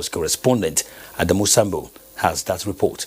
Correspondent Adamu Sambo has that report.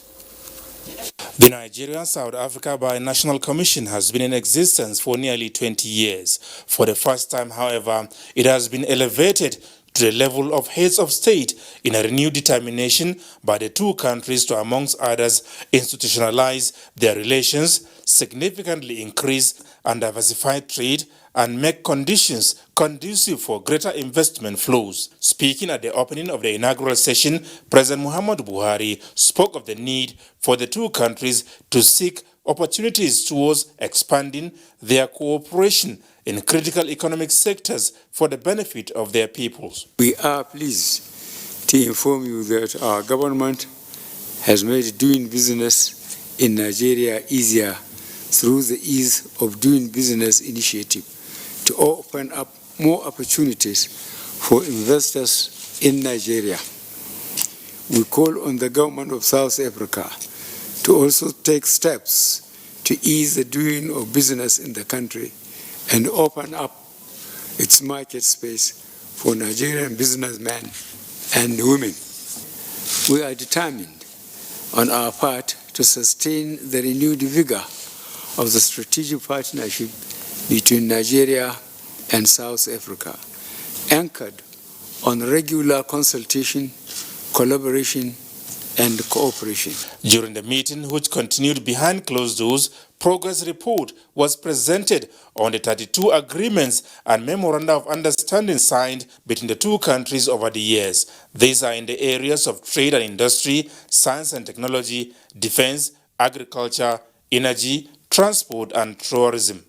The Nigerian-South Africa Binational Commission has been in existence for nearly 20 years. For the first time, however, it has been elevated to the level of heads of state in a renewed determination by the two countries to, amongst others, institutionalize their relations, significantly increase and diversify trade, and make conditions conducive for greater investment flows. Speaking at the opening of the inaugural session, President Muhammadu Buhari spoke of the need for the two countries to seek opportunities towards expanding their cooperation in critical economic sectors for the benefit of their peoples. We are pleased to inform you that our government has made doing business in Nigeria easier through the Ease of Doing Business initiative to open up more opportunities for investors in Nigeria. We call on the government of South Africa to also take steps to ease the doing of business in the country and open up its market space for Nigerian businessmen and women. We are determined on our part to sustain the renewed vigor of the strategic partnership between Nigeria and South Africa, anchored on regular consultation, collaboration, and cooperation. During the meeting, which continued behind closed doors, progress report was presented on the 32 agreements and memoranda of understanding signed between the two countries over the years. These are in the areas of trade and industry, science and technology, defense, agriculture, energy, transport, and tourism.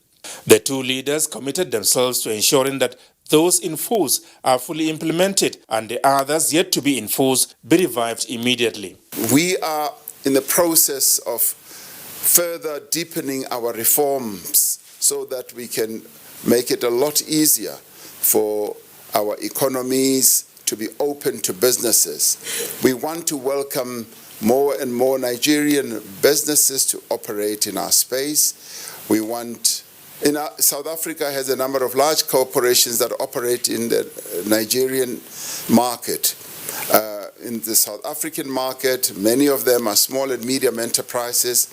The two leaders committed themselves to ensuring that those in force are fully implemented and the others yet to be enforced be revived immediately. We are in the process of further deepening our reforms so that we can make it a lot easier for our economies to be open to businesses. We want to welcome more and more Nigerian businesses to operate in our space. South Africa has a number of large corporations that operate in the Nigerian market. In the South African market, many of them are small and medium enterprises.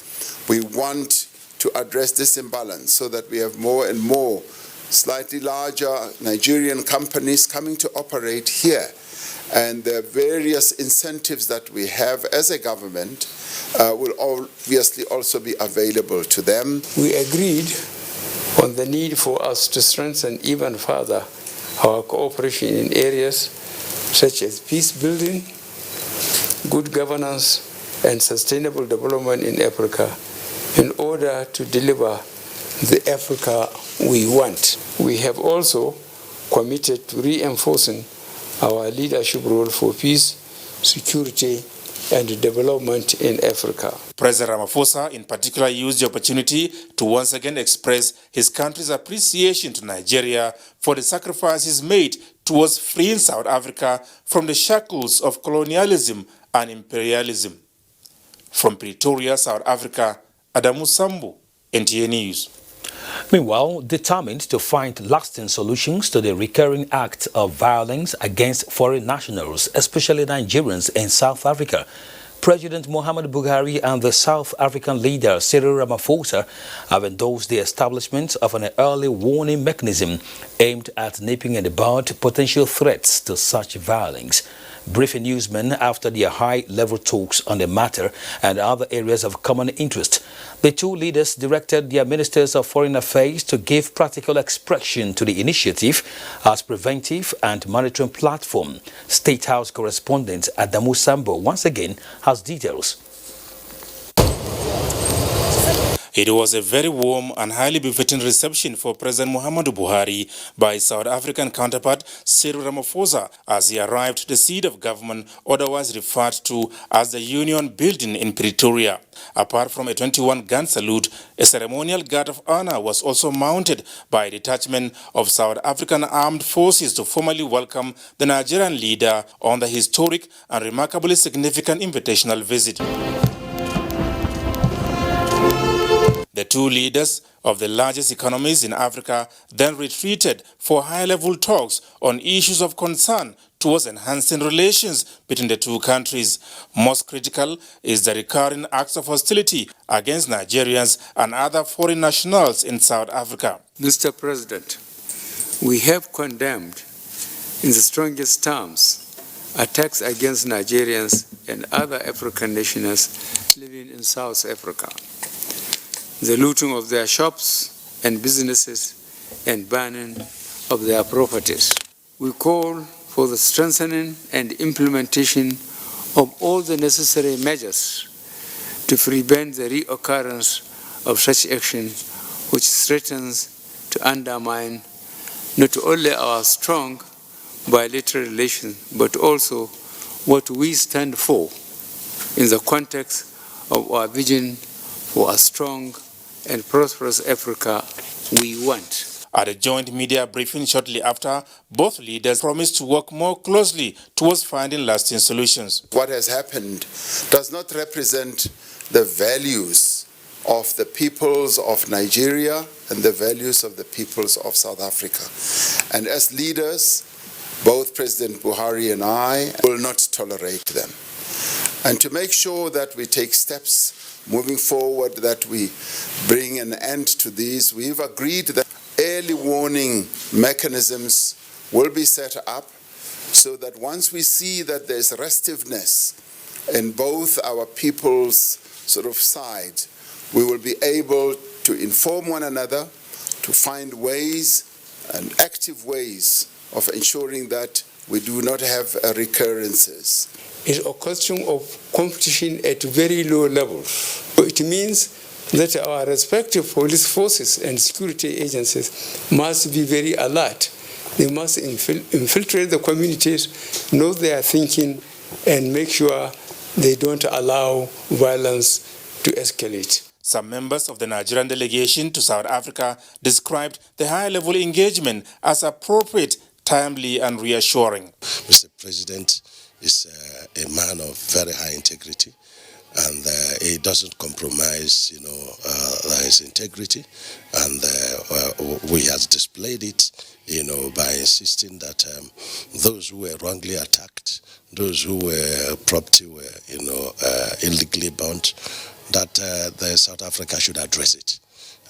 We want to address this imbalance so that we have more and more slightly larger Nigerian companies coming to operate here. And the various incentives that we have as a government will obviously also be available to them. We agreed on the need for us to strengthen even further our cooperation in areas such as peace building, good governance, and sustainable development in Africa in order to deliver the Africa we want. We have also committed to reinforcing our leadership role for peace, security, and development in Africa. President Ramaphosa in particular used the opportunity to once again express his country's appreciation to Nigeria for the sacrifices made towards freeing South Africa from the shackles of colonialism and imperialism. From Pretoria, South Africa, Adamu Sambo, NTA News. Meanwhile, determined to find lasting solutions to the recurring act of violence against foreign nationals, especially Nigerians in South Africa, President Muhammadu Buhari and the South African leader Cyril Ramaphosa have endorsed the establishment of an early warning mechanism aimed at nipping in the bud potential threats to such violence. Briefing newsmen after their high-level talks on the matter and other areas of common interest, the two leaders directed their ministers of foreign affairs to give practical expression to the initiative as preventive and monitoring platform. State House correspondent Adamu Sambo once again has details. It was a very warm and highly befitting reception for President Muhammadu Buhari by his South African counterpart Cyril Ramaphosa as he arrived at the seat of government, otherwise referred to as the Union Building in Pretoria. Apart from a 21-gun salute, a ceremonial guard of honor was also mounted by a detachment of South African armed forces to formally welcome the Nigerian leader on the historic and remarkably significant invitational visit. The two leaders of the largest economies in Africa then retreated for high-level talks on issues of concern towards enhancing relations between the two countries. Most critical is the recurring acts of hostility against Nigerians and other foreign nationals in South Africa. Mr. President, we have condemned in the strongest terms attacks against Nigerians and other African nationals living in South Africa, the looting of their shops and businesses and burning of their properties. We call for the strengthening and implementation of all the necessary measures to prevent the reoccurrence of such action which threatens to undermine not only our strong bilateral relations, but also what we stand for in the context of our vision for a strong and prosperous Africa we want. At a joint media briefing shortly after, both leaders promised to work more closely towards finding lasting solutions. What has happened does not represent the values of the peoples of Nigeria and the values of the peoples of South Africa. And as leaders, both President Buhari and I will not tolerate them. And to make sure that we take steps moving forward, that we bring an end to these, we've agreed that early warning mechanisms will be set up so that once we see that there's restiveness in both our people's side, we will be able to inform one another, to find ways and active ways of ensuring that we do not have recurrences. It's a question of competition at very low levels. It means that our respective police forces and security agencies must be very alert. They must infiltrate the communities, know their thinking, and make sure they don't allow violence to escalate. Some members of the Nigerian delegation to South Africa described the high-level engagement as appropriate, timely, and reassuring. Mr. President is a man of very high integrity, and he doesn't compromise, his integrity, and we have displayed it, by insisting that those who were wrongly attacked, those who were property were, illegally bound, that the South Africa should address it.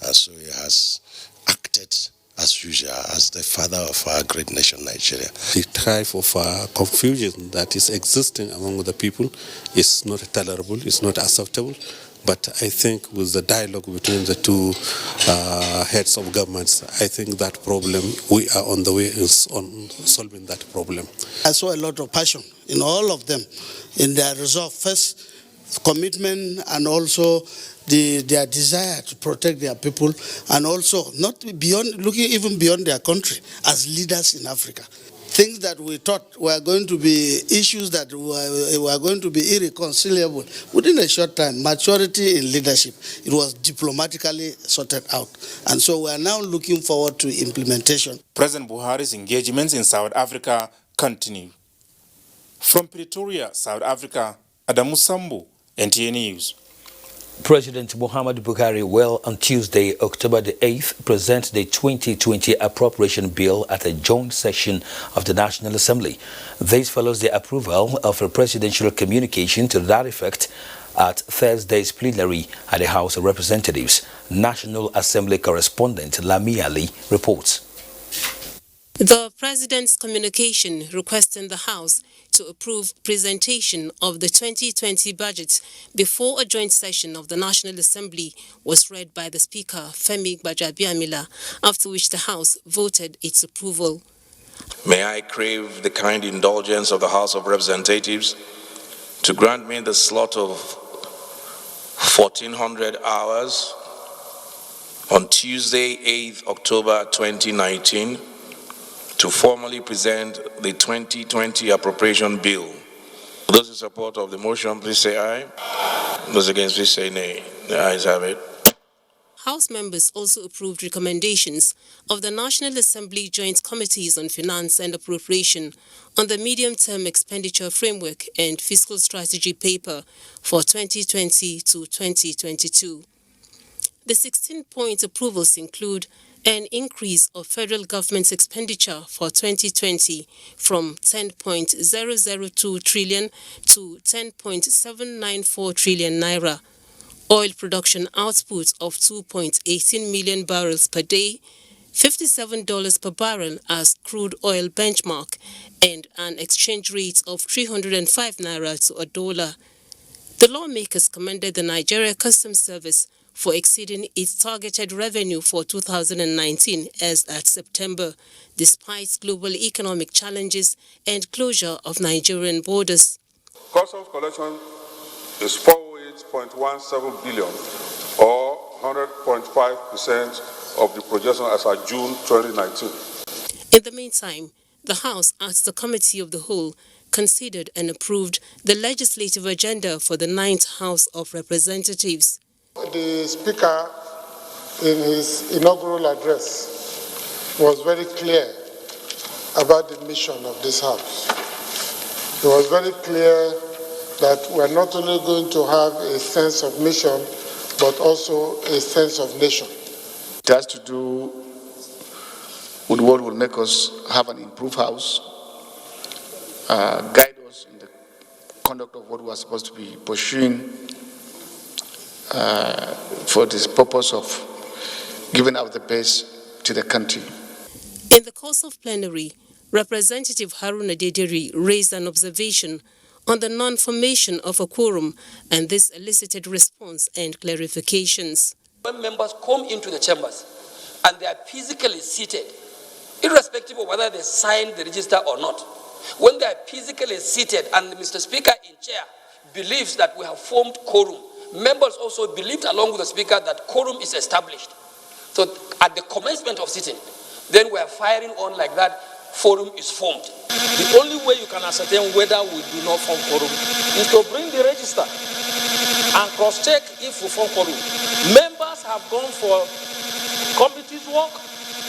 And so he has acted as usual as the father of our great nation, Nigeria. The type of confusion that is existing among the people is not tolerable, it's not acceptable. But I think with the dialogue between the two heads of governments, I think that problem, we are on the way on solving that problem. I saw a lot of passion in all of them, in their resolve, first commitment, and also their desire to protect their people, and also not beyond, looking even beyond their country as leaders in Africa. Things that we thought were going to be issues that were going to be irreconcilable, within a short time, maturity in leadership, it was diplomatically sorted out. And so we are now looking forward to implementation. President Buhari's engagements in South Africa continue. From Pretoria, South Africa, Adamu Sambu, NTA News. President Muhammadu Buhari will on Tuesday, October the 8th, present the 2020 appropriation bill at a joint session of the National Assembly. This follows the approval of a presidential communication to that effect at Thursday's plenary at the House of Representatives. National Assembly correspondent Lami Ali reports. The President's communication requesting the House to approve presentation of the 2020 budget before a joint session of the National Assembly was read by the Speaker, Femi Gbajabiamila, after which the House voted its approval. May I crave the kind indulgence of the House of Representatives to grant me the slot of 1400 hours on Tuesday, 8th October 2019, to formally present the 2020 appropriation bill. Those in support of the motion, please say aye. Those against, please say nay. The ayes have it. House members also approved recommendations of the National Assembly Joint Committees on Finance and Appropriation on the Medium-Term Expenditure Framework and Fiscal Strategy paper for 2020 to 2022. The 16-point approvals include an increase of federal government's expenditure for 2020 from 10.002 trillion to 10.794 trillion naira. Oil production output of 2.18 million barrels per day, $57 per barrel as crude oil benchmark, and an exchange rate of 305 naira to a dollar. The lawmakers commended the Nigeria Customs Service for exceeding its targeted revenue for 2019 as at September, despite global economic challenges and closure of Nigerian borders. Customs collection is 408.17 billion, or 100.5% of the projection as of June 2019. In the meantime, the House, as the Committee of the Whole, considered and approved the legislative agenda for the 9th House of Representatives. The Speaker, in his inaugural address, was very clear about the mission of this House. It was very clear that we're not only going to have a sense of mission, but also a sense of nation. It has to do with what will make us have an improved House, guide us in the conduct of what we are supposed to be pursuing for this purpose of giving out the best to the country. In the course of plenary, Representative Haruna Dederi raised an observation on the non-formation of a quorum, and this elicited response and clarifications. When members come into the chambers and they are physically seated, irrespective of whether they sign the register or not, when they are physically seated and Mr. Speaker in chair believes that we have formed quorum, members also believed along with the Speaker that quorum is established. So at the commencement of sitting, then we are firing on like that, quorum is formed. The only way you can ascertain whether we do not form quorum is to bring the register and cross-check if we form quorum. Members have gone for committees work,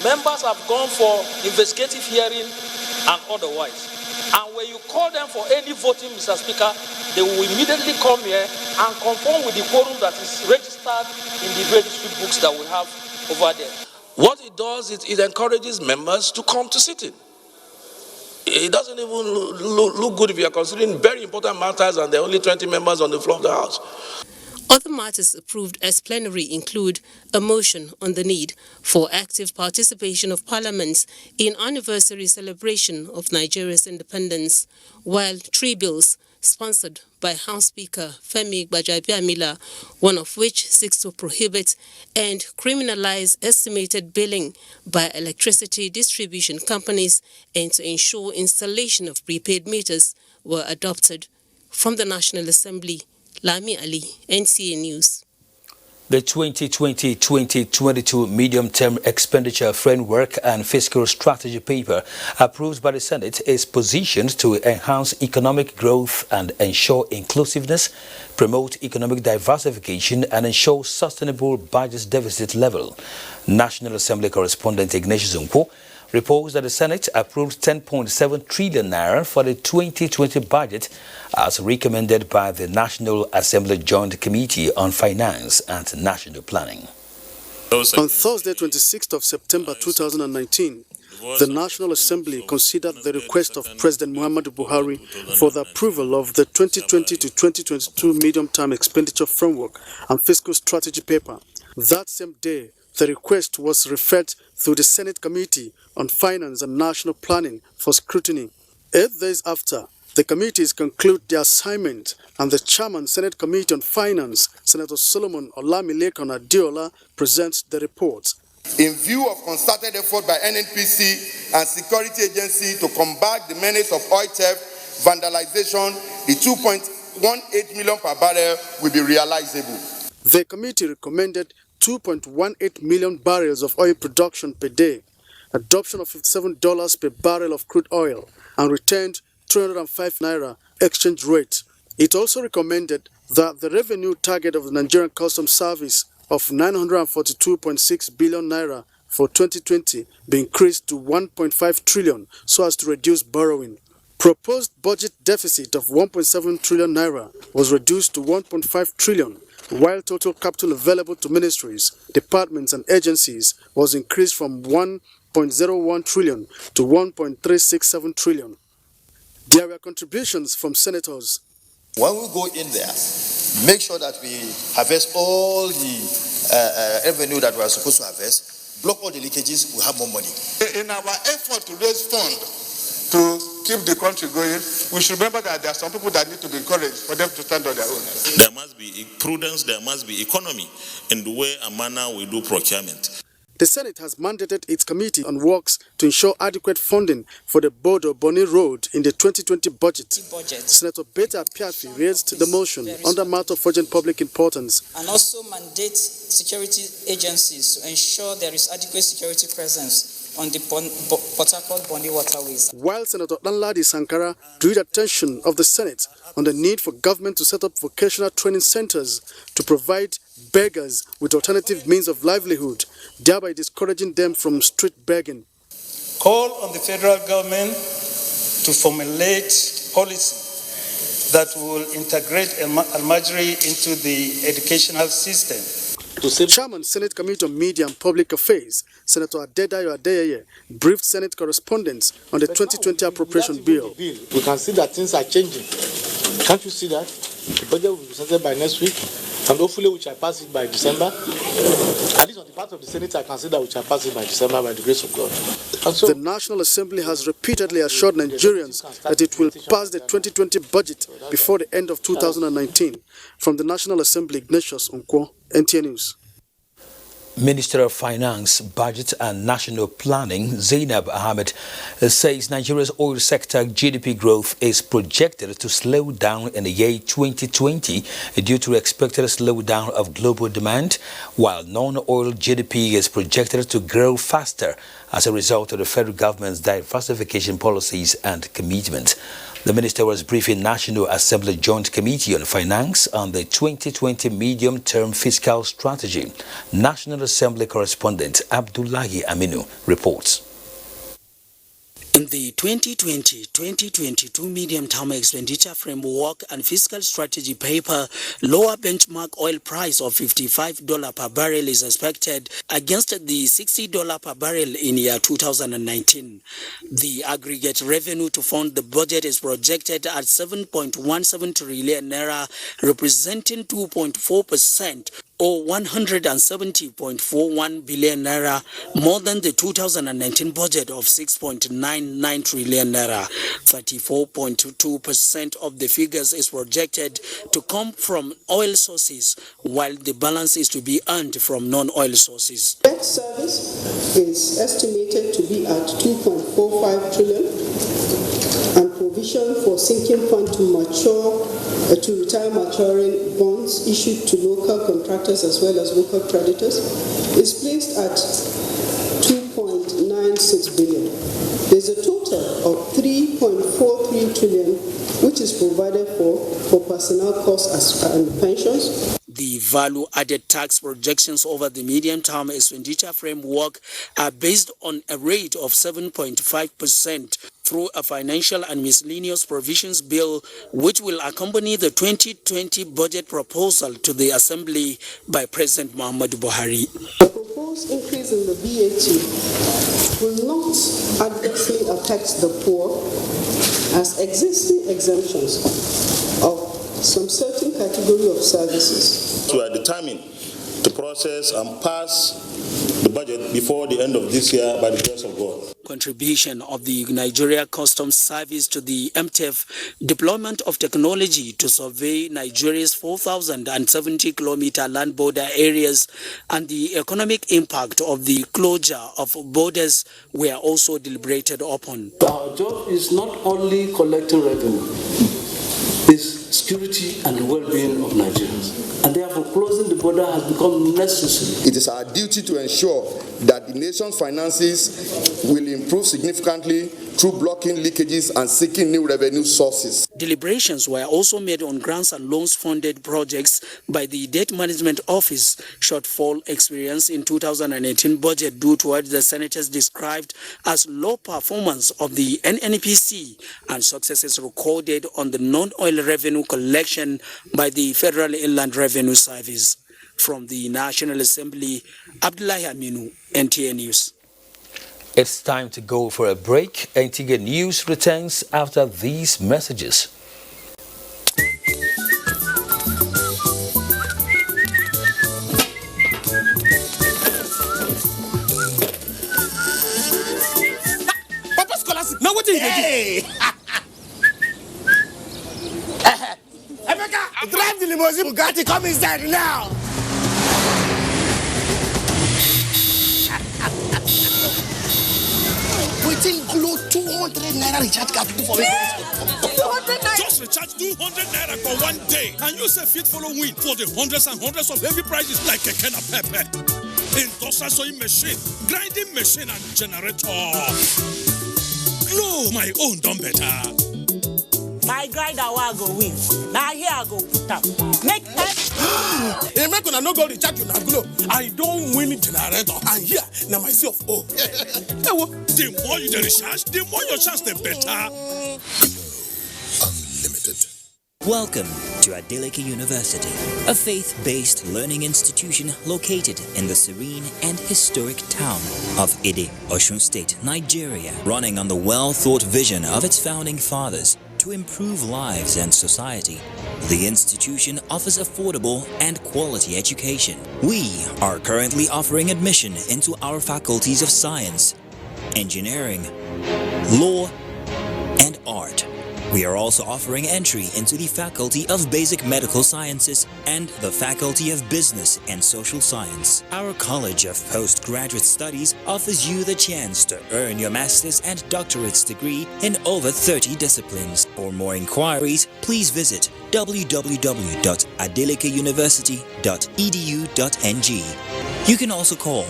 members have gone for investigative hearing and otherwise. And when you call them for any voting, Mr. Speaker, they will immediately come here and conform with the quorum that is registered in the registry books that we have over there. What it does is it encourages members to come to sitting. It doesn't even look good if you are considering very important matters and there are only 20 members on the floor of the House. Other matters approved as plenary include a motion on the need for active participation of parliaments in anniversary celebration of Nigeria's independence, while 3 bills sponsored by House Speaker Femi Gbajabiamila, one of which seeks to prohibit and criminalize estimated billing by electricity distribution companies and to ensure installation of prepaid meters, were adopted. From the National Assembly, Lami Ali, NCA News. The 2020-2022 Medium-Term Expenditure Framework and Fiscal Strategy Paper approved by the Senate is positioned to enhance economic growth and ensure inclusiveness, promote economic diversification, and ensure sustainable budget deficit level. National Assembly correspondent Ignatius Nkwo reports that the Senate approved 10.7 trillion naira for the 2020 budget as recommended by the National Assembly Joint Committee on Finance and National Planning. On Thursday, 26th of September 2019, the National Assembly considered the request of President Muhammadu Buhari for the approval of the 2020 to 2022 Medium-Term Expenditure Framework and Fiscal Strategy Paper. That same day, the request was referred to the Senate Committee on Finance and National Planning for scrutiny. 8 days after, the committees conclude their assignment and the Chairman, Senate Committee on Finance, Senator Solomon Olamilekan Adeola, presents the report. In view of concerted effort by NNPC and security agency to combat the menace of oil theft, vandalization, the 2.18 million per barrel will be realizable. The committee recommended 2.18 million barrels of oil production per day, adoption of $57 per barrel of crude oil, and retained 305 naira exchange rate. It also recommended that the revenue target of the Nigerian Customs Service of 942.6 billion naira for 2020 be increased to 1.5 trillion so as to reduce borrowing. Proposed budget deficit of 1.7 trillion naira was reduced to 1.5 trillion while total capital available to ministries, departments and agencies was increased from 1.01 trillion to 1.367 trillion. There were contributions from senators. When we go in there, make sure that we harvest all the revenue that we are supposed to harvest, block all the leakages, we have more money. In our effort to raise funds to keep the country going, we should remember that there are some people that need to be encouraged for them to stand on their own. There must be prudence, there must be economy in the way and manner we do procurement. The Senate has mandated its committee on works to ensure adequate funding for the Bodo-Boni Road in the 2020 budget. Senator Beta Piafi raised the motion under matter of urgent public importance. And also mandate security agencies to ensure there is adequate security presence on the Port Harcourt-Bondi waterways. While Senator Danladi Sankara drew the attention of the Senate on the need for government to set up vocational training centers to provide beggars with alternative means of livelihood, thereby discouraging them from street begging. Call on the federal government to formulate policy that will integrate Al-Majri into the educational system. Chairman, Senate Committee on Media and Public Affairs, Senator Adedayo Adeyeye, briefed Senate correspondents on the 2020 appropriation bill. We can see that things are changing. Can't you see that? The budget will be presented by next week, and hopefully we shall pass it by December. At least on the part of the Senate, I can see that we shall pass it by December by the grace of God. The National Assembly has repeatedly assured Nigerians that it will pass the 2020 budget before the end of 2019. From the National Assembly, Ignatius Onkwo, NTN News. Minister of Finance, Budget and National Planning, Zainab Ahmed, says Nigeria's oil sector GDP growth is projected to slow down in the year 2020 due to expected slowdown of global demand, while non-oil GDP is projected to grow faster as a result of the federal government's diversification policies and commitment. The minister was briefing National Assembly Joint Committee on Finance on the 2020 Medium-Term Fiscal Strategy. National Assembly correspondent Abdullahi Aminu reports. In the 2020-2022 medium-term expenditure framework and fiscal strategy paper, lower benchmark oil price of $55 per barrel is expected against the $60 per barrel in year 2019. The aggregate revenue to fund the budget is projected at 7.17 trillion naira, representing 2.4% or 170.41 billion naira, more than the 2019 budget of 6.99 trillion naira. 34.22% of the figures is projected to come from oil sources, while the balance is to be earned from non-oil sources. Debt service is estimated to be at 2.45 trillion, and provision for sinking fund to retire maturing bonds issued to local contractors as well as local creditors is placed at 2.96 billion. There's a total of 3.43 trillion which is provided for personnel costs and pensions. The value-added tax projections over the medium-term expenditure framework are based on a rate of 7.5% through a financial and miscellaneous provisions bill, which will accompany the 2020 budget proposal to the Assembly by President Muhammadu Buhari. The proposed increase in the VAT will not adversely affect the poor, as existing exemptions of some certain category of services. We are determined to process and pass the budget before the end of this year by the grace of God. Contribution of the Nigeria Customs Service to the MTF, deployment of technology to survey Nigeria's 4,070-kilometer land border areas, and the economic impact of the closure of borders were also deliberated upon. Our job is not only collecting revenue, it's security and the well-being of Nigerians. And therefore, closing the border has become necessary. It is our duty to ensure that the nation's finances will improve significantly through blocking leakages and seeking new revenue sources. Deliberations were also made on grants and loans funded projects by the Debt Management Office. Shortfall experienced in 2018 budget due to what the senators described as low performance of the NNPC and successes recorded on the non-oil revenue collection by the Federal Inland Revenue Service. From the National Assembly, Abdullahi Aminu, NTA News. It's time to go for a break. NTA News returns after these messages. Papa Scholastic, now what are you doing? Emeka, drive the limousine. Bugatti, come inside now. Waiting below 200 naira recharge card for me. 200 naira. Just recharge 200 naira for one day, and you say fit follow win for the hundreds and hundreds of heavy prices like a can of pepper, industrial sewing machine, grinding machine, and generator. Glow, my own done better. My grinder will go win. Now here I go put up. Make that. Hey, make una no go recharge you na Glow. I don't win generator, and here na myself. Oh, the more you dey recharge, the more your chance the better. Unlimited. Welcome to Adeleke University, a faith-based learning institution located in the serene and historic town of Ide, Osun State, Nigeria, running on the well-thought vision of its founding fathers to improve lives and society. The institution offers affordable and quality education. We are currently offering admission into our faculties of science, engineering, law, and art. We are also offering entry into the Faculty of Basic Medical Sciences and the Faculty of Business and Social Science. Our College of Postgraduate Studies offers you the chance to earn your master's and doctorate's degree in over 30 disciplines. For more inquiries, please visit www.adelekuniversity.edu.ng. You can also call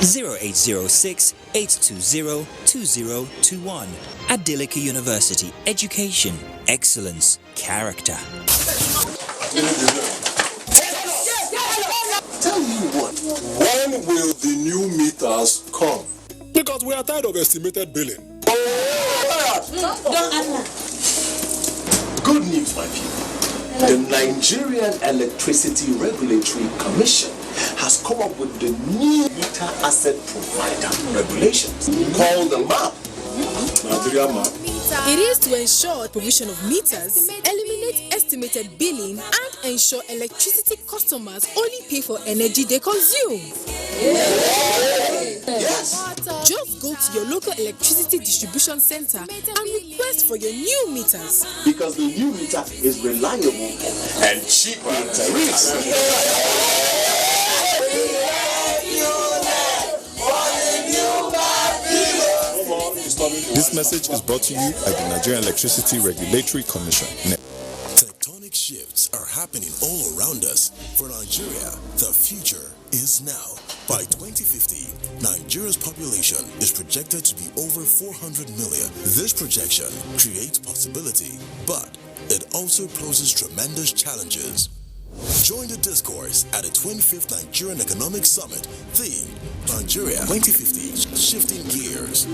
0806-820-2021. Adeleke University. Education, excellence, character. Tell me what, when will the new meters come? Because we are tired of estimated billing. Good news, my people. The Nigerian Electricity Regulatory Commission has come up with the new meter asset provider regulations called the MAP. Nigeria MAP. It is to ensure provision of meters, eliminate estimated billing, and ensure electricity customers only pay for energy they consume. Yes. Just go to your local electricity distribution center and request for your new meters. Because the new meter is reliable and cheaper tariffs. This message is brought to you by the Nigerian Electricity Regulatory Commission. Tectonic shifts are happening all around us. For Nigeria, the future is now. By 2050, Nigeria's population is projected to be over 400 million. This projection creates possibility, but it also poses tremendous challenges. Join the discourse at the 25th Nigerian Economic Summit themed Nigeria 2050 Shifting Gears,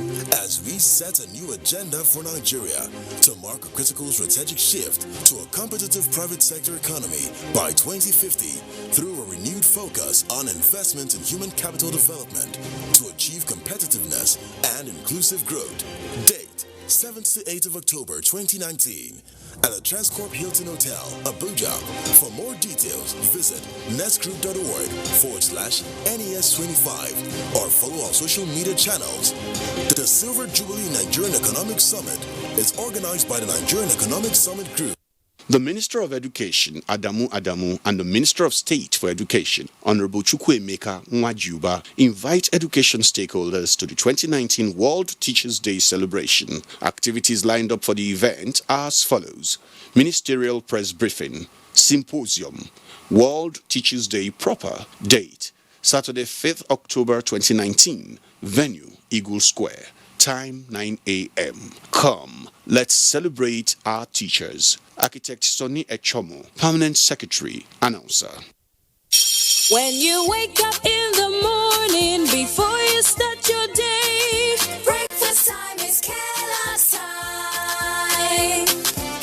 as we set a new agenda for Nigeria to mark a critical strategic shift to a competitive private sector economy by 2050 through a renewed focus on investment in human capital development to achieve competitiveness and inclusive growth. Date 7th to 8th of October 2019 at the Transcorp Hilton Hotel, Abuja. For more details, visit netsgroup.org/NES25 or follow our social media channels. The Silver Jubilee Nigerian Economic Summit is organized by the Nigerian Economic Summit Group. The Minister of Education, Adamu, and the Minister of State for Education, Honorable Chukwuemeka Nwajuba, invite education stakeholders to the 2019 World Teachers' Day celebration. Activities lined up for the event are as follows: Ministerial Press Briefing, Symposium, World Teachers' Day proper, date, Saturday 5th October 2019, venue, Eagle Square, Time 9 a.m. Come, let's celebrate our teachers. Architect Sonny Echomo, Permanent Secretary, Announcer. When you wake up in the morning, before you start your day, breakfast time is Kellogg's time.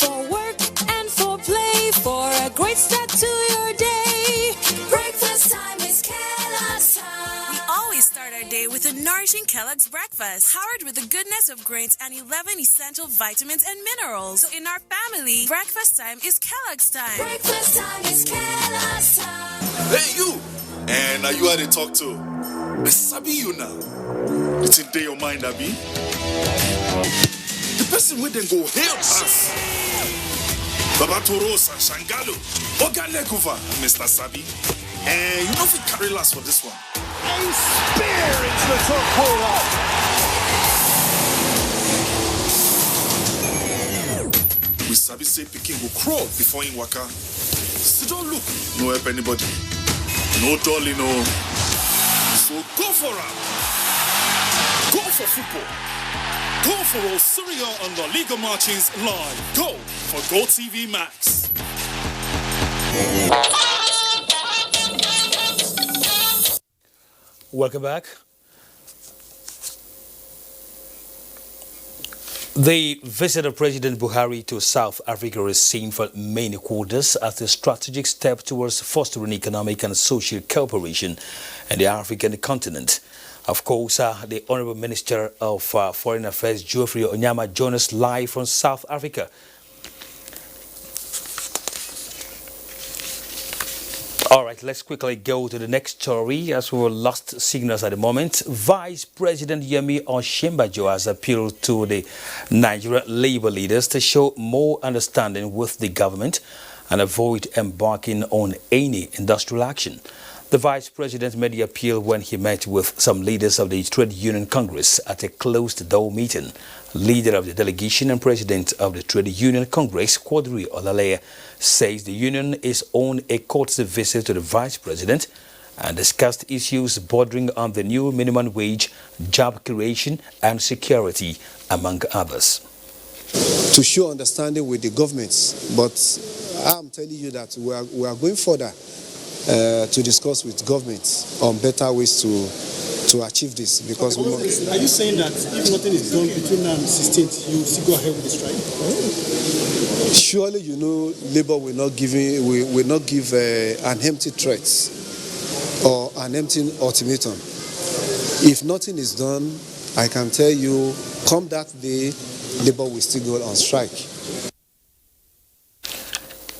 For work and for play, for a great start to your day, breakfast time is Kellogg's time. We always start our day with a nourishing Kellogg's breakfast, powered with the goodness of grains and 11 essential vitamins and minerals. So in our family, breakfast time is Kellogg's time. Breakfast time is Kellogg's time. Hey, you! And are you how they talk to? I sabi you now. It's in your mind, Abi. The person with them go help us. Baba Torosa, Shangalo, Ogalekuva, Mr. Sabi. And you know if we carry last for this one. A spear into the top corner. We Sabi say Peking will crawl before in waka. So don't look, no help anybody. No dolly, no. So go for it. Go for football. Go for all Syria and La Liga matches live. Go for Go TV Max. Welcome back. The visit of President Buhari to South Africa is seen for many quarters as a strategic step towards fostering economic and social cooperation in the African continent. Of course, the Honorable Minister of Foreign Affairs, Geoffrey Onyama, joins us live from South Africa. All right, let's quickly go to the next story as we were lost signals at the moment. Vice President Yemi Osinbajo has appealed to the Nigerian labor leaders to show more understanding with the government and avoid embarking on any industrial action. The Vice President made the appeal when he met with some leaders of the Trade Union Congress at a closed-door meeting. Leader of the delegation and President of the Trade Union Congress, Quadri Olaleye, says the union is on a courtesy visit to the Vice President and discussed issues bordering on the new minimum wage, job creation and security, among others. To show understanding with the governments, but I'm telling you that we are going further to discuss with governments on better ways to achieve this. Because are you saying that if nothing is done between now and the 16th, you will still go ahead with the strike? Surely, you know, Labour will not give an empty threat or an empty ultimatum. If nothing is done, I can tell you, come that day, Labour will still go on strike.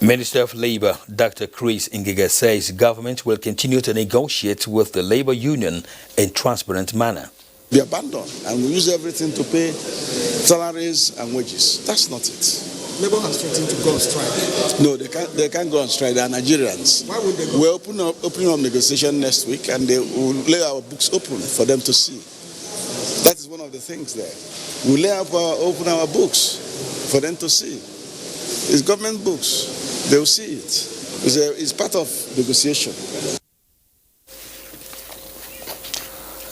Minister of Labour, Dr. Chris Ngige, says government will continue to negotiate with the labour union in transparent manner. Be abandoned and we use everything to pay salaries and wages. That's not it. Labour has threatened to go on strike. No, they can't go on strike. They are Nigerians. Why would they go? We're opening up negotiation next week and they will lay our books open for them to see. That is one of the things there. We open our books for them to see. It's government books. They will see it. It's part of negotiation.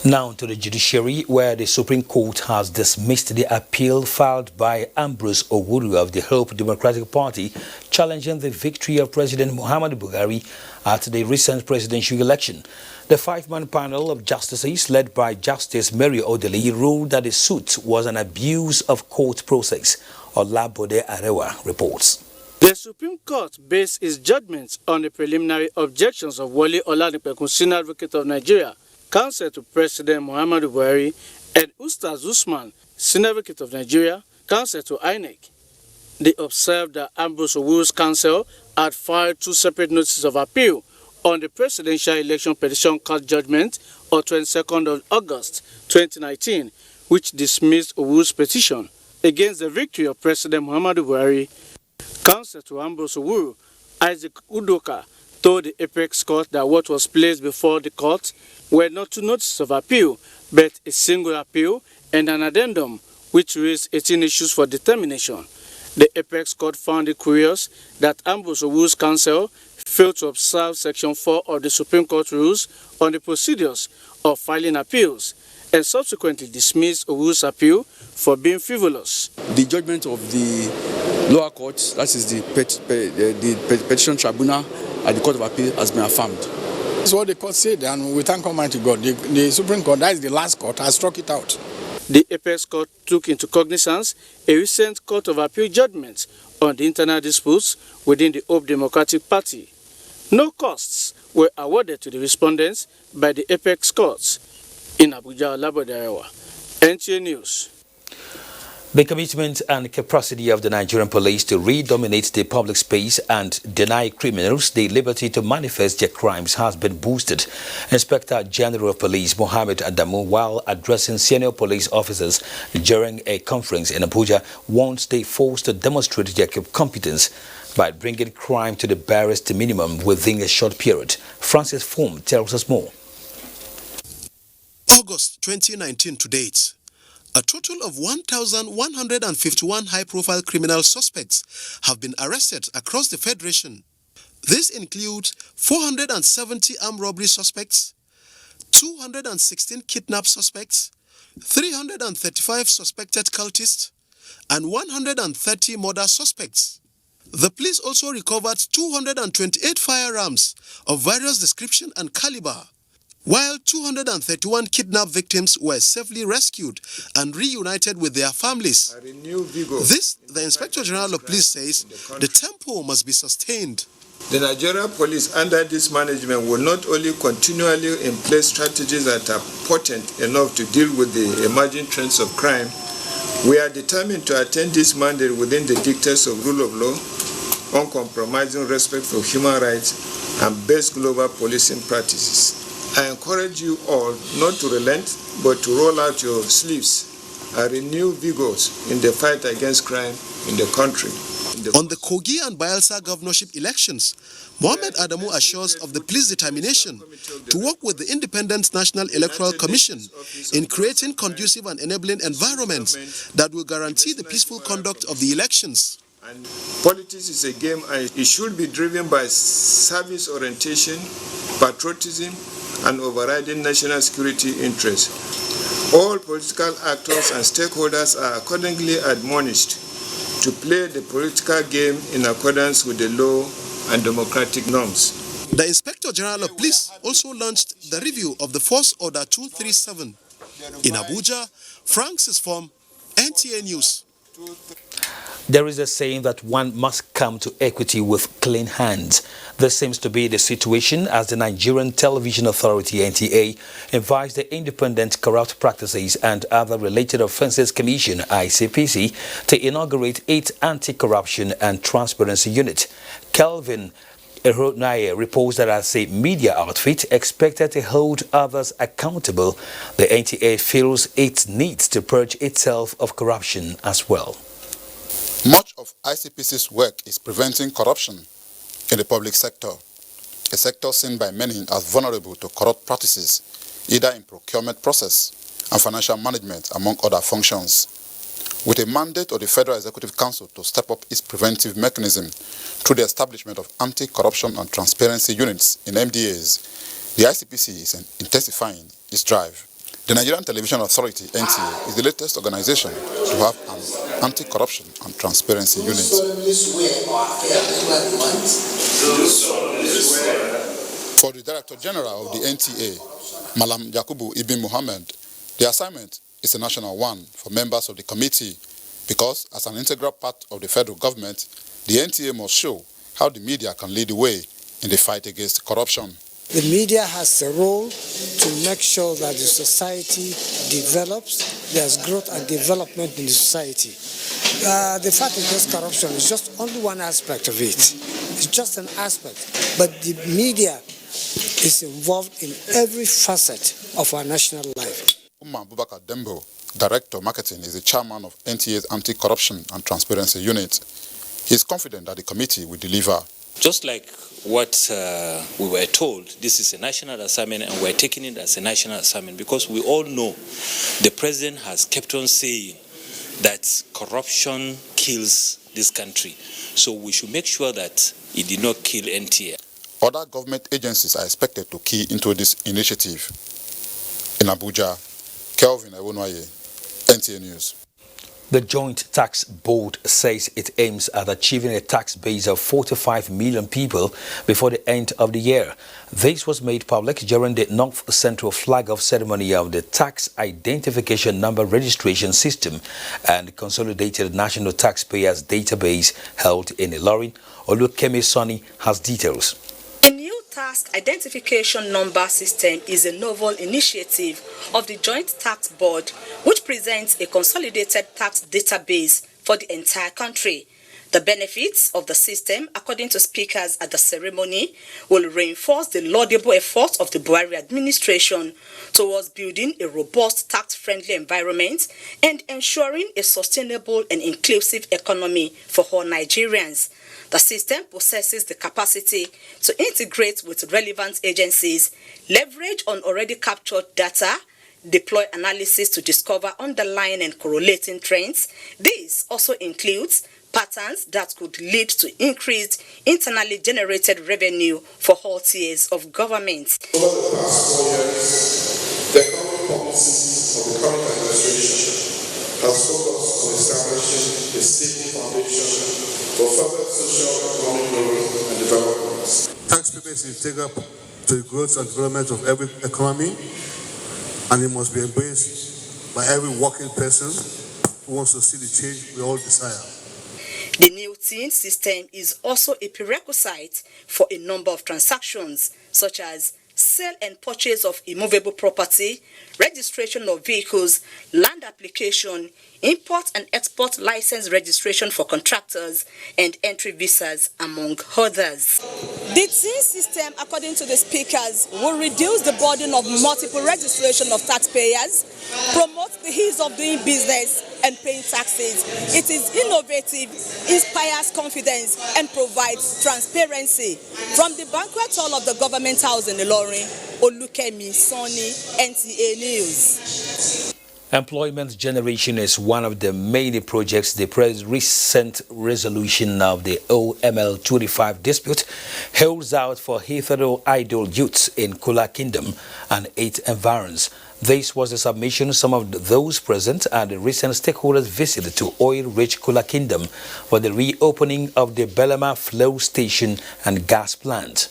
Now to the judiciary, where the Supreme Court has dismissed the appeal filed by Ambrose Owuru of the Hope Democratic Party challenging the victory of President Muhammadu Buhari at the recent presidential election. The five-man panel of justices led by Justice Mary Odili ruled that the suit was an abuse of court process. Olabode Arewa reports. The Supreme Court based its judgments on the preliminary objections of Wole Olanipekun, Senior Advocate of Nigeria, counsel to President Muhammadu Buhari, and Ustaz Usman, Senior Advocate of Nigeria, counsel to INEC. They observed that Ambrose Owuru's counsel had filed two separate notices of appeal on the Presidential Election Petition Court judgment of 22nd of August 2019, which dismissed Owuru's petition against the victory of President Muhammadu Buhari. Counsel to Ambrose Owuru, Isaac Udoka, told the Apex Court that what was placed before the court were not two notices of appeal, but a single appeal and an addendum, which raised 18 issues for determination. The Apex Court found it curious that Ambrose Owuru's counsel failed to observe Section 4 of the Supreme Court rules on the procedures of filing appeals, and subsequently dismissed Owu's appeal for being frivolous. The judgment of the lower court, that is the petition tribunal at the Court of Appeal, has been affirmed. That's what the court said, and we thank Almighty God. The Supreme Court, that is the last court, has struck it out. The Apex Court took into cognizance a recent Court of Appeal judgment on the internal disputes within the Hope Democratic Party. No costs were awarded to the respondents by the Apex Courts. In Abuja, Labodarewa, NTA News. The commitment and capacity of the Nigerian police to redominate the public space and deny criminals the liberty to manifest their crimes has been boosted. Inspector General of Police Mohammed Adamu, while addressing senior police officers during a conference in Abuja, wants the force to demonstrate their competence by bringing crime to the barest minimum within a short period. Francis Form tells us more. August 2019 to date. A total of 1,151 high-profile criminal suspects have been arrested across the Federation. This includes 470 armed robbery suspects, 216 kidnap suspects, 335 suspected cultists, and 130 murder suspects. The police also recovered 228 firearms of various description and caliber, while 231 kidnapped victims were safely rescued and reunited with their families. This, the Inspector General of Police says, the tempo must be sustained. The Nigerian police under this management will not only continually employ strategies that are potent enough to deal with the emerging trends of crime. We are determined to attain this mandate within the dictates of rule of law, uncompromising respect for human rights, and best global policing practices. I encourage you all not to relent, but to roll out your sleeves and renew vigors in the fight against crime in the country. On the Kogi and Bayelsa governorship elections, Mohammed Adamu assures of the police determination to work with the Independent National Electoral Commission in creating conducive and enabling environments that will guarantee the peaceful conduct of the elections. And politics is a game, and it should be driven by service orientation, patriotism, and overriding national security interests. All political actors and stakeholders are accordingly admonished to play the political game in accordance with the law and democratic norms. The Inspector General of Police also launched the review of the Force Order 237. In Abuja, Francis Form, NTA News. There is a saying that one must come to equity with clean hands. This seems to be the situation as the Nigerian Television Authority (NTA) invites the Independent Corrupt Practices and Other Related Offences Commission (ICPC) to inaugurate its Anti-Corruption and Transparency Unit. Kelvin Eronaye reports that as a media outfit expected to hold others accountable, the NTA feels it needs to purge itself of corruption as well. Much of ICPC's work is preventing corruption in the public sector, a sector seen by many as vulnerable to corrupt practices, either in procurement process and financial management, among other functions. With a mandate of the Federal Executive Council to step up its preventive mechanism through the establishment of anti-corruption and transparency units in MDAs, the ICPC is intensifying its drive. The Nigerian Television Authority (NTA) is the latest organization to have an anti-corruption and transparency unit. For the Director General of the NTA, Malam Yakubu Ibn Muhammad, the assignment is a national one for members of the committee because, as an integral part of the federal government, the NTA must show how the media can lead the way in the fight against corruption. The media has a role to make sure that the society develops, there's growth and development in the society. The fight against corruption is just only one aspect of it. It's just an aspect. But the media is involved in every facet of our national life. Umar Bubakar Dembo, Director Marketing, is the chairman of NTA's Anti-Corruption and Transparency Unit. He is confident that the committee will deliver. Just like what we were told, this is a national assignment and we're taking it as a national assignment because we all know the president has kept on saying that corruption kills this country. So we should make sure that it did not kill NTA. Other government agencies are expected to key into this initiative. In Abuja, Kelvin Ewunwaye, NTA News. The Joint Tax Board says it aims at achieving a tax base of 45 million people before the end of the year. This was made public during the North Central flag-off ceremony of the Tax Identification Number Registration System and Consolidated National Taxpayers Database held in Ilorin. Olukemi Sonny has details. The new Tax Identification Number System is a novel initiative of the Joint Tax Board, which presents a consolidated tax database for the entire country. The benefits of the system, according to speakers at the ceremony, will reinforce the laudable efforts of the Buhari administration towards building a robust tax-friendly environment and ensuring a sustainable and inclusive economy for all Nigerians. The system possesses the capacity to integrate with relevant agencies, leverage on already captured data, deploy analysis to discover underlying and correlating trends. This also includes patterns that could lead to increased internally generated revenue for all tiers of government. Over the past 4 years, the economic policies of the current administration has focused on establishing a stable foundation for further social, economic growth and development. Tax payments is integral to the growth and development of every economy, and it must be embraced by every working person who wants to see the change we all desire. The new TIN system is also a prerequisite for a number of transactions, such as sale and purchase of immovable property, registration of vehicles, land application, import and export license registration for contractors, and entry visas, among others. The TIN system, according to the speakers, will reduce the burden of multiple registration of taxpayers, promote the ease of doing business and paying taxes. It is innovative, inspires confidence, and provides transparency. From the banquet hall of the Government House in Ilorin, Olukemi Sonny, NTA News. Employment generation is one of the main projects. The recent resolution of the OML 25 dispute holds out for hitherto idle youths in Kula Kingdom and 8 environs. This was the submission of some of those present at the recent stakeholders' visit to oil-rich Kula Kingdom for the reopening of the Belema flow station and gas plant.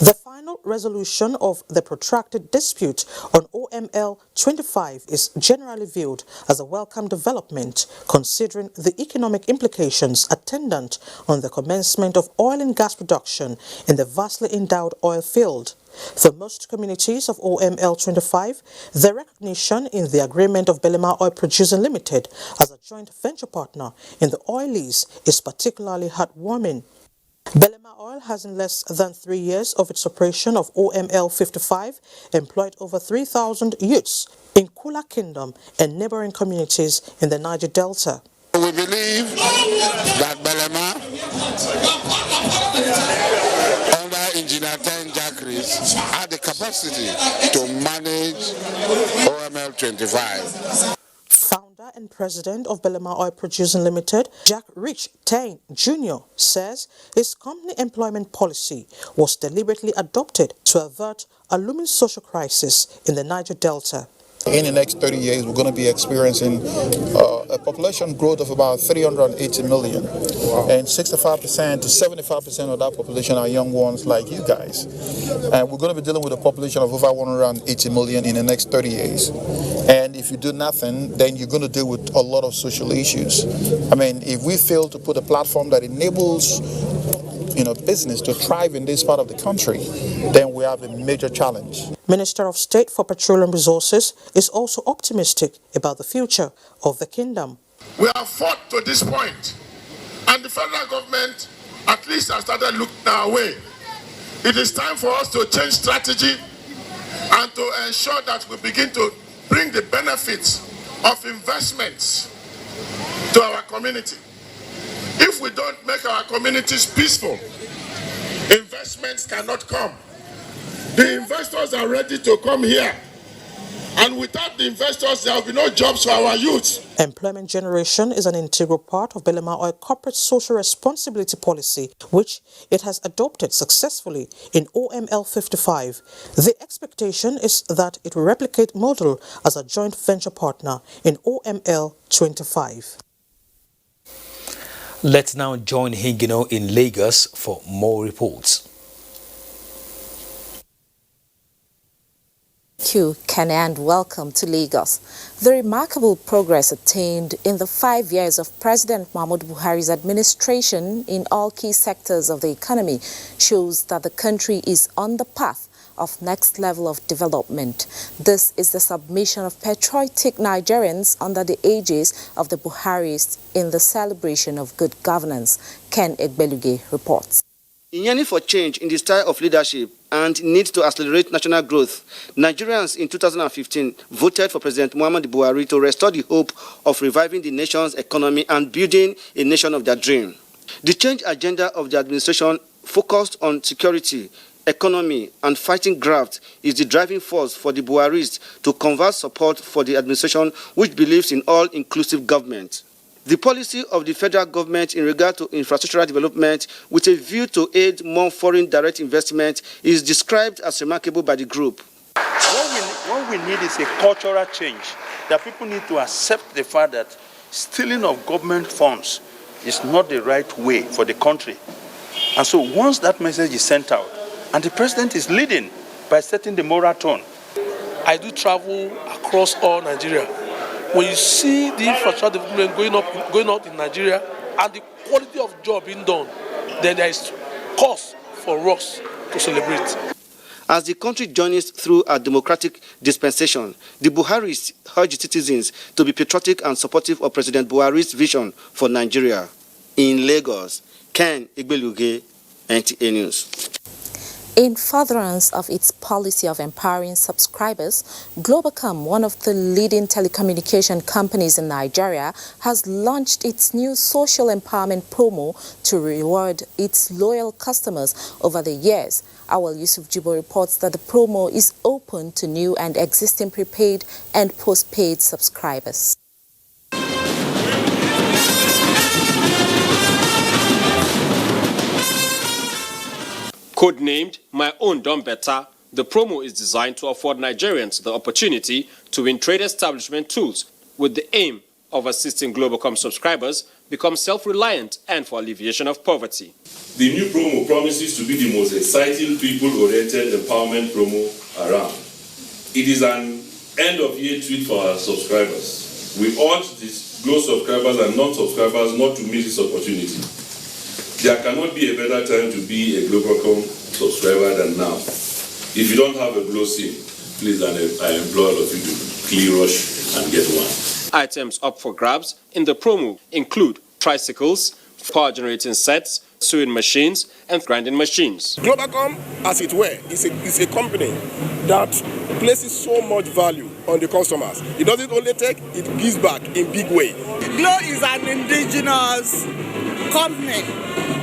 The final resolution of the protracted dispute on OML 25 is generally viewed as a welcome development, considering the economic implications attendant on the commencement of oil and gas production in the vastly endowed oil field. For most communities of OML 25, the recognition in the agreement of Belema Oil Producing Limited as a joint venture partner in the oil lease is particularly heartwarming. Belema Oil has in less than 3 years of its operation of OML 55 employed over 3,000 youths in Kula Kingdom and neighboring communities in the Niger Delta. We believe that Belema, under Engineer Ten Jackeries, had the capacity to manage OML 25. Founder and president of Belema Oil Producing Limited, Jack Rich Tain Jr., says his company employment policy was deliberately adopted to avert a looming social crisis in the Niger Delta. In the next 30 years, we're going to be experiencing a population growth of about 380 million. Wow. And 65% to 75% of that population are young ones like you guys. And we're going to be dealing with a population of over 180 million in the next 30 years. And if you do nothing, then you're going to deal with a lot of social issues. I mean, if we fail to put a platform that enables business to thrive in this part of the country, then we have a major challenge. Minister of State for Petroleum Resources is also optimistic about the future of the kingdom. We have fought to this point, and the federal government at least has started looking our way. It is time for us to change strategy and to ensure that we begin to bring the benefits of investments to our community. If we don't make our communities peaceful, investments cannot come. The investors are ready to come here, And without the investors, there will be no jobs for our youth. Employment generation is an integral part of Belema Oil corporate social responsibility policy, which it has adopted successfully in OML 55. The expectation is that it will replicate model as a joint venture partner in OML 25. Let's now join Hingino in Lagos for more reports. Thank you, Ken, and welcome to Lagos. The remarkable progress attained in the 5 years of President Muhammadu Buhari's administration in all key sectors of the economy shows that the country is on the path of next level of development. This is the submission of patriotic Nigerians under the aegis of the Buharis in the celebration of good governance. Ken Egbeluge reports. In yearning for change in the style of leadership and need to accelerate national growth, Nigerians in 2015 voted for President Muhammadu Buhari to restore the hope of reviving the nation's economy and building a nation of their dream. The change agenda of the administration focused on security, economy, and fighting graft is the driving force for the Buharis to convert support for the administration, which believes in all-inclusive government. The policy of the federal government in regard to infrastructural development with a view to aid more foreign direct investment is described as remarkable by the group. What we need is a cultural change, that people need to accept the fact that stealing of government funds is not the right way for the country. And so once that message is sent out, and the president is leading by setting the moral tone. I do travel across all Nigeria. When you see the infrastructure development going up in Nigeria and the quality of job being done, then there is cause for us to celebrate. As the country journeys through a democratic dispensation, the Buharis urge citizens to be patriotic and supportive of President Buhari's vision for Nigeria. In Lagos, Ken Igbeluge, NTA News. In furtherance of its policy of empowering subscribers, Globacom, one of the leading telecommunication companies in Nigeria, has launched its new social empowerment promo to reward its loyal customers over the years. Awal Yusuf Jibo reports that the promo is open to new and existing prepaid and postpaid subscribers. Codenamed My Own Done Better, the promo is designed to afford Nigerians the opportunity to win trade establishment tools with the aim of assisting Globacom subscribers become self-reliant and for alleviation of poverty. The new promo promises to be the most exciting people-oriented empowerment promo around. It is an end-of-year treat for our subscribers. We urge these Glo subscribers and non-subscribers not to miss this opportunity. There cannot be a better time to be a Globacom subscriber than now. If you don't have a Glo SIM, please, I implore all of you to clear rush and get one. Items up for grabs in the promo include tricycles, power generating sets, sewing machines, and grinding machines. Globacom, as it were, is a company that places so much value on the customers. It doesn't only take, it gives back in big way. Glo is an indigenous company.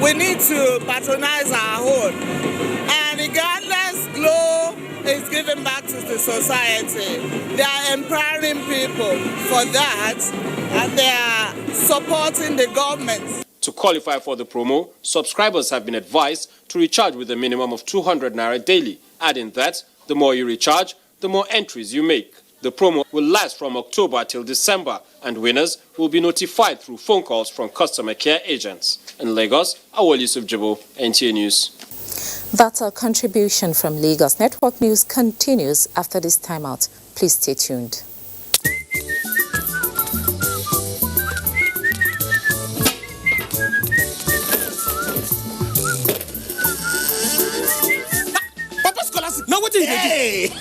We need to patronize our own. And regardless, Glo is giving back to the society. They are empowering people for that, and they are supporting the government. To qualify for the promo, subscribers have been advised to recharge with a minimum of 200 naira daily, adding that the more you recharge, the more entries you make. The promo will last from October till December, and winners will be notified through phone calls from customer care agents. In Lagos, Awal Yusuf Jibo, NTA News. That's our contribution from Lagos. Network News continues after this timeout. Please stay tuned. Papa Scholastic, now what is it?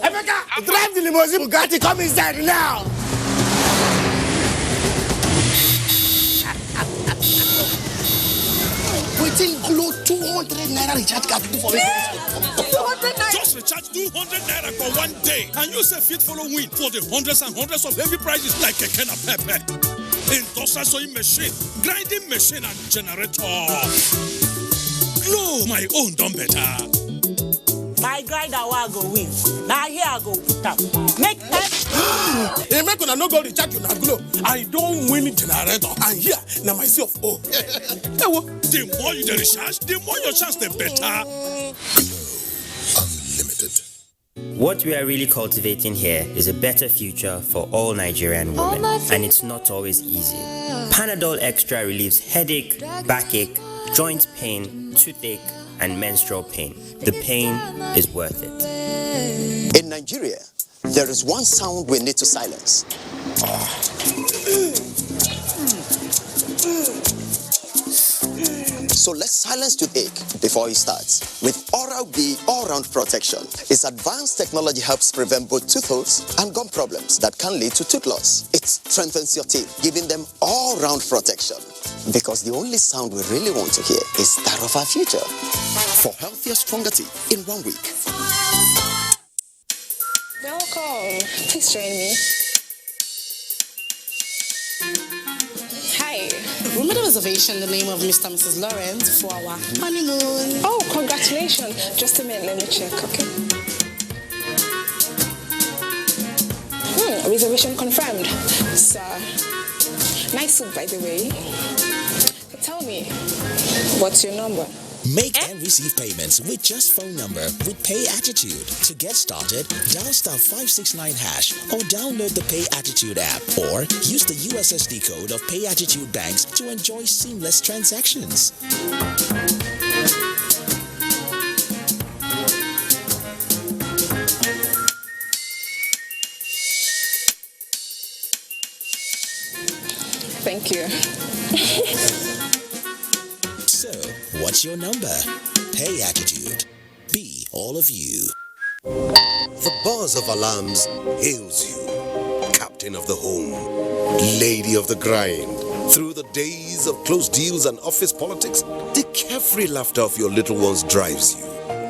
Emeka, drive the limousine Bugatti, come inside now. Waiting Glo 200 naira recharge card for me. 200 naira. Just recharge 200 naira for one day, and you say fit follow win for the hundreds and hundreds of heavy prizes like a can of pepper, industrial sewing machine, grinding machine, and generator. Glo, my own done better. My grinder will go win. Now here I go put up. Make that. Hey, make una no go recharge una glow. I don't win generator. And here, now myself. Oh, the more you recharge, the more your chance, the better. Unlimited. What we are really cultivating here is a better future for all Nigerian women, and it's not always easy. Panadol Extra relieves headache, backache, joint pain, toothache, and menstrual pain. The pain is worth it. In Nigeria, there is one sound we need to silence. So let's silence toothache before it starts with Oral-B All-Round Protection. Its advanced technology helps prevent both tooth holes and gum problems that can lead to tooth loss. It strengthens your teeth, giving them all-round protection. Because the only sound we really want to hear is that of our future. For healthier, stronger teeth in 1 week. Welcome. Please join me. Hi. We made a reservation in the name of Mr. and Mrs. Lawrence for our honeymoon. Oh, congratulations. Just a minute, let me check, okay? Reservation confirmed. So, nice soup, by the way. Tell me, what's your number? Make and receive payments with just phone number with Pay Attitude. To get started, dial *569# or download the Pay Attitude app or use the USSD code of Pay Attitude Banks to enjoy seamless transactions. Thank you. So, what's your number? Pay Attitude. Be all of you. The buzz of alarms hails you. Captain of the home, lady of the grind. Through the days of close deals and office politics, the carefree laughter of your little ones drives you.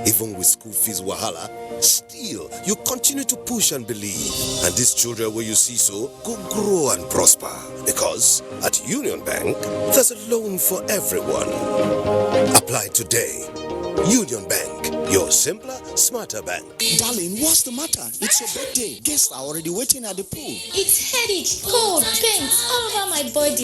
Even with school fees wahala, still you continue to push and believe. And these children where you see so go grow and prosper. Because at Union Bank, there's a loan for everyone. Apply today. Union Bank, your simpler, smarter bank. Darling, what's the matter? It's your birthday. Guests are already waiting at the pool. It's headache, cold, pains all over my body.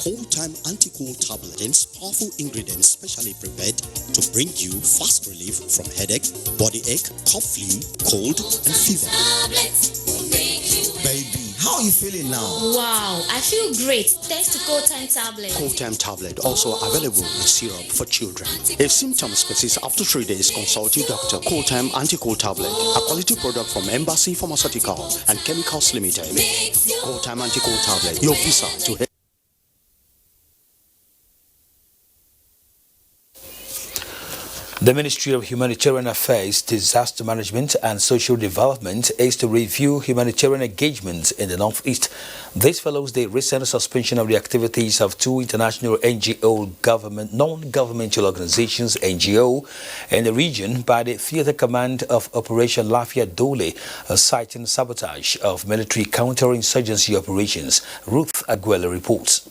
Cold Time Anti-Cold Tablets, powerful ingredients specially prepared to bring you fast relief from headache, body ache, cough, flu, cold, and fever. Baby, how are you feeling now? Wow, I feel great thanks to Cold Time Tablet. Cold Time Tablet also available in syrup for children. If symptoms persist after 3 days, consult your doctor. Cold Time Anti-Cold Tablet, a quality product from Embassy Pharmaceutical and Chemicals Limited. Cold Time Anti-Cold Tablet, your visa to health. The Ministry of Humanitarian Affairs, Disaster Management and Social Development is to review humanitarian engagements in the Northeast. This follows the recent suspension of the activities of 2 international non-governmental organizations, NGO, in the region by the Theater Command of Operation Lafia Dole, citing sabotage of military counterinsurgency operations. Ruth Aguela reports.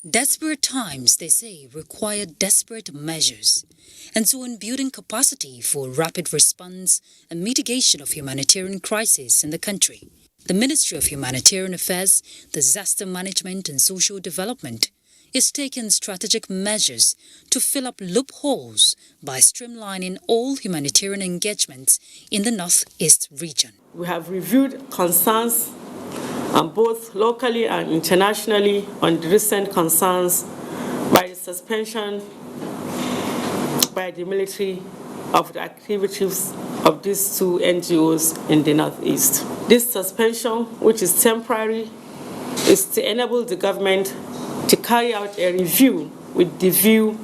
Desperate times, they say, require desperate measures. And so in building capacity for rapid response and mitigation of humanitarian crises in the country, the Ministry of Humanitarian Affairs, Disaster Management and Social Development is taking strategic measures to fill up loopholes by streamlining all humanitarian engagements in the Northeast region. We have reviewed concerns both locally and internationally on the recent concerns by the suspension by the military of the activities of these 2 NGOs in the Northeast. This suspension, which is temporary, is to enable the government to carry out a review with the view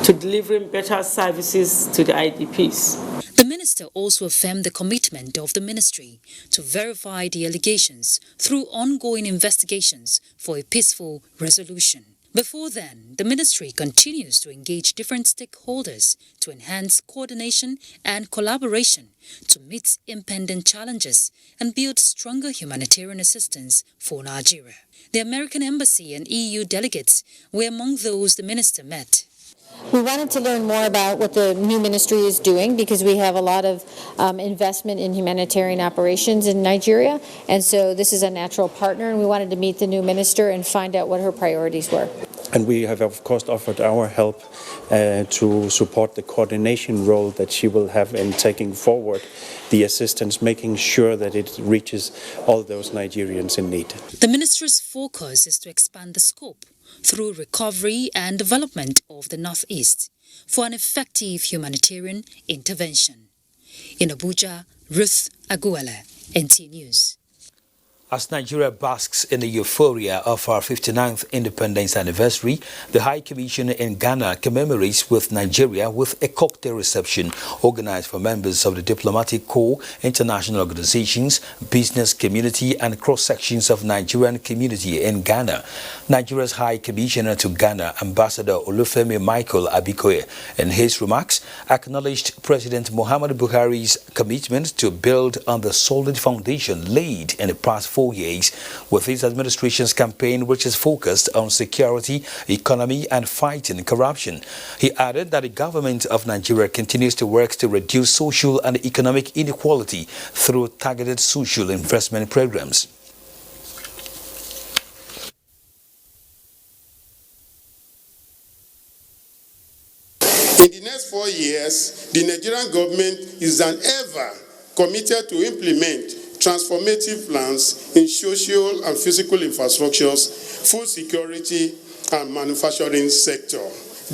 to delivering better services to the IDPs. The minister also affirmed the commitment of the ministry to verify the allegations through ongoing investigations for a peaceful resolution. Before then, the ministry continues to engage different stakeholders to enhance coordination and collaboration to meet impending challenges and build stronger humanitarian assistance for Nigeria. The American Embassy and EU delegates were among those the minister met. We wanted to learn more about what the new ministry is doing because we have a lot of investment in humanitarian operations in Nigeria, and so this is a natural partner, and we wanted to meet the new minister and find out what her priorities were. And we have, of course, offered our help to support the coordination role that she will have in taking forward the assistance, making sure that it reaches all those Nigerians in need. The minister's focus is to expand the scope through recovery and development of the Northeast for an effective humanitarian intervention. In Abuja, Ruth Aguele, NT News. As Nigeria basks in the euphoria of our 59th independence anniversary, the High Commission in Ghana commemorates with Nigeria with a cocktail reception organized for members of the diplomatic corps, international organizations, business community and cross-sections of Nigerian community in Ghana. Nigeria's High Commissioner to Ghana, Ambassador Olufemi Michael Abikoye, in his remarks, acknowledged President Muhammadu Buhari's commitment to build on the solid foundation laid in the past 4 years with his administration's campaign, which is focused on security, economy and fighting corruption. He added that the government of Nigeria continues to work to reduce social and economic inequality through targeted social investment programs. In the next 4 years, the Nigerian government is than ever committed to implement transformative plans in social and physical infrastructures, food security, and manufacturing sector.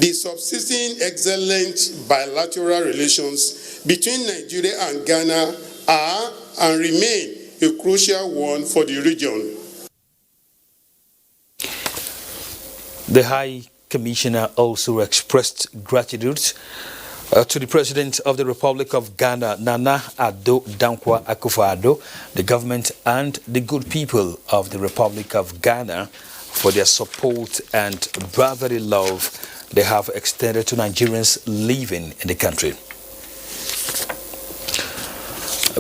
The subsisting excellent bilateral relations between Nigeria and Ghana are and remain a crucial one for the region. The High Commissioner also expressed gratitude to the President of the Republic of Ghana, Nana Addo Dankwa Akufo-Addo, the government and the good people of the Republic of Ghana for their support and brotherly love they have extended to Nigerians living in the country.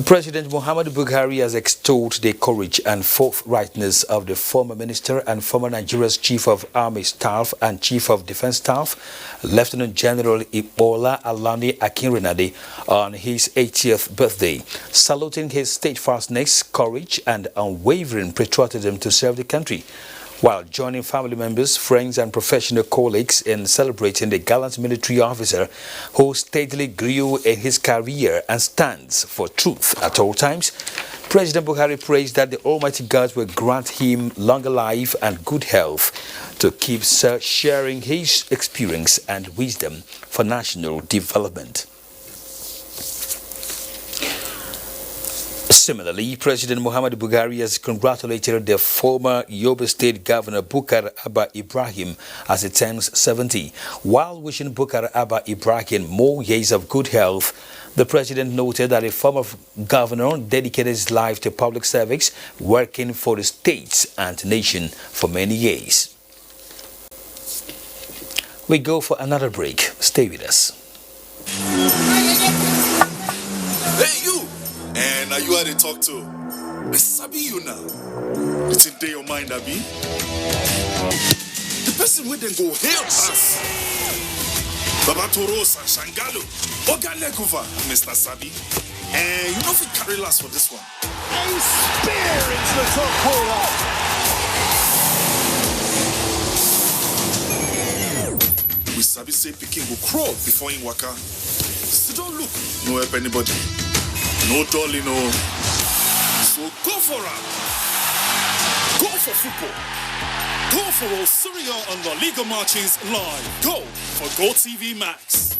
President Muhammadu Buhari has extolled the courage and forthrightness of the former minister and former Nigeria's Chief of Army Staff and Chief of Defense Staff, Lieutenant General Ibola Alani Akinrinade, on his 80th birthday, saluting his steadfastness, courage and unwavering patriotism to serve the country, while joining family members, friends and professional colleagues in celebrating the gallant military officer who steadily grew in his career and stands for truth at all times. President Buhari prays that the Almighty God will grant him longer life and good health to keep sharing his experience and wisdom for national development. Similarly, President Muhammadu Buhari has congratulated the former Yobe State Governor Bukar Abba Ibrahim as he turns 70. While wishing Bukar Abba Ibrahim more years of good health, the president noted that a former governor dedicated his life to public service, working for the state and nation for many years. We go for another break. Stay with us. Hey, you! And are you how they talk to? I sabi you now. It's in your mind, Abi. The person with them go help us. Baba Toros and Shangalo. Ogalekuva, Mr. Sabi. And you know if we carry last for this one. A spear into the top corner. We Sabi say Peking will crawl before in waka. So don't look, no help anybody. No dolly, no. So go for it. Go for football. Go for all Serie A and La Liga matches live. Go for GoTV Max.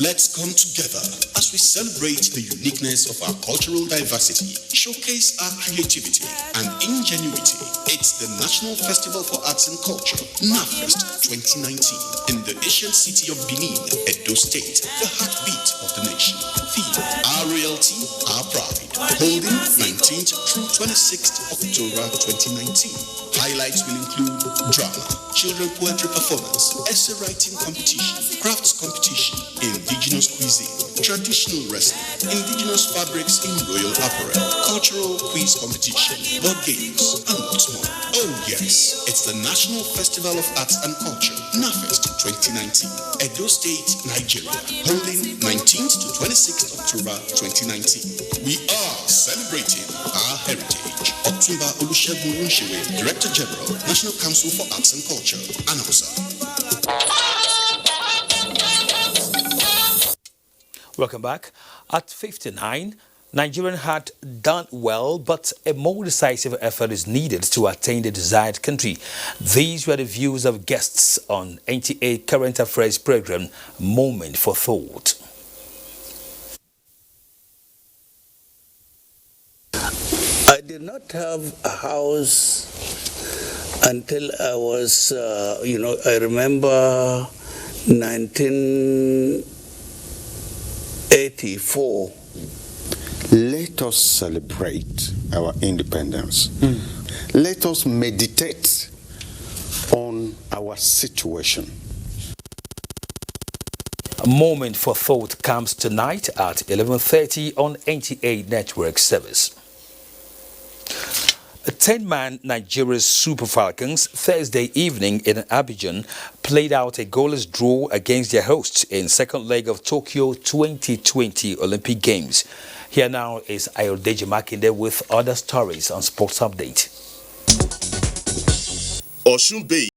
Let's come together as we celebrate the uniqueness of our cultural diversity, showcase our creativity and ingenuity. It's the National Festival for Arts and Culture, NAFest 2019, in the ancient city of Benin, Edo State, the heartbeat of the nation. Theme, our royalty, our pride. Holding 19th through 26th October 2019. Highlights will include drama, children poetry performance, essay writing competition, crafts competition, in indigenous cuisine, traditional wrestling, indigenous fabrics in royal apparel, cultural quiz competition, board games, and lots more. Oh yes, it's the National Festival of Arts and Culture, NAFEST 2019, Edo State, Nigeria, holding 19th to 26th October 2019. We are celebrating our heritage. Otumba Olusegun Unshiwe, Director General, National Council for Arts and Culture, announcer. Welcome back. At 59, Nigerian had done well, but a more decisive effort is needed to attain the desired country. These were the views of guests on NTA Current Affairs program, Moment for Thought. I did not have a house until I was, I remember 1984. Let us celebrate our independence. Let us meditate on our situation. A Moment for Thought comes tonight at 11:30 on NTA Network Service. A 10-man Nigeria's Super Falcons Thursday evening in Abuja played out a goalless draw against their hosts in second leg of Tokyo 2020 Olympic Games. Here now is Ayodeji Makinde with other stories on Sports Update. Osun Bay